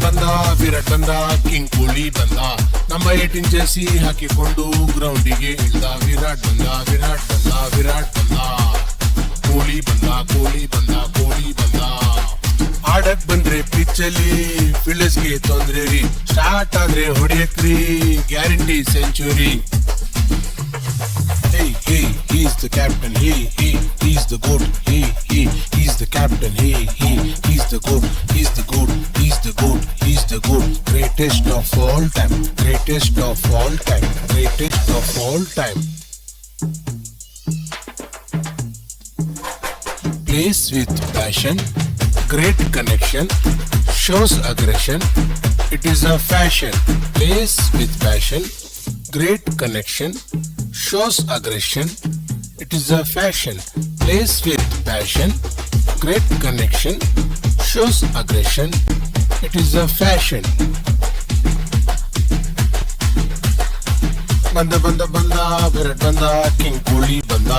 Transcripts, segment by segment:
ಬಂದ ವಿರಾಟ್ ಬಂದ, ಕಿಂಗ್ ಕೊಹ್ಲಿ ಬಂದ, ನಮ್ಮ 18 ಜರ್ಸಿ ಹಾಕಿಕೊಂಡು ಗ್ರೌಂಡಿಗೆ ಇಳ್ದ. ವಿರಾಟ್ ಬಂದ ವಿರಾಟ್ ಬಂದ ವಿರಾಟ್ ಬಂದ, ಕೊಹ್ಲಿ ಬಂದ ಕೊಹ್ಲಿ ಬಂದ ಕೊಹ್ಲಿ ಬಂದ. ಆಡಕ್ ಬಂದ್ರೆ ಪಿಚ್ಚಲ್ಲಿ ಫೀಲ್ಡರ್ಸ್ಗೆ ತೊಂದ್ರೆ ರೀ, ಸ್ಟಾರ್ಟ್ ಆದ್ರೆ ಹೊಡೆಯಕ್ರಿ guarantee century. He's the captain, he's the GOAT, he's the captain, he's the GOAT, he's the GOAT, he's the GOAT, he's the GOAT, greatest of all time, greatest of all time, greatest of all time. Plays with passion, great connection, shows aggression, it is a fashion. Plays with passion, great connection, shows aggression, it is a fashion. Plays with passion, great connection, shows aggression, it is a fashion. ಬಂದ ಬಂದ ಬಂದ ವಿರಾಟ್ ಬಂದ, king Kohli ಬಂದ,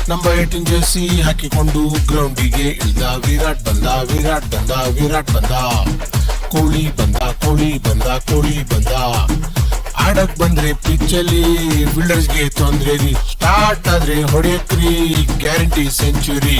ನಮ್ಮ 18 Jersey ಹಾಕಿಕೊಂಡು ಗ್ರೌಂಡಿಗೆ ಇಳ್ದ. ವಿರಾಟ್ ಬಂದ ವಿರಾಟ್ ಬಂದ ವಿರಾಟ್ ಬಂದ, ಕೊಹ್ಲಿ ಬಂದ ಕೊಹ್ಲಿ ಬಂದ ಕೊಹ್ಲಿ ಬಂದ. ಆಡಕ್ ಬಂದ್ರೆ ಪಿಚ್ಚಲ್ಲಿ ಫೀಲ್ಡರ್ಸ್ಗೆ ತೊಂದ್ರೆ ರೀ, ಸ್ಟಾರ್ಟ್ ಆದ್ರೆ ಹೊಡೆಯಕ್ರಿ ಗ್ಯಾರಂಟಿ ಸೆಂಚುರಿ.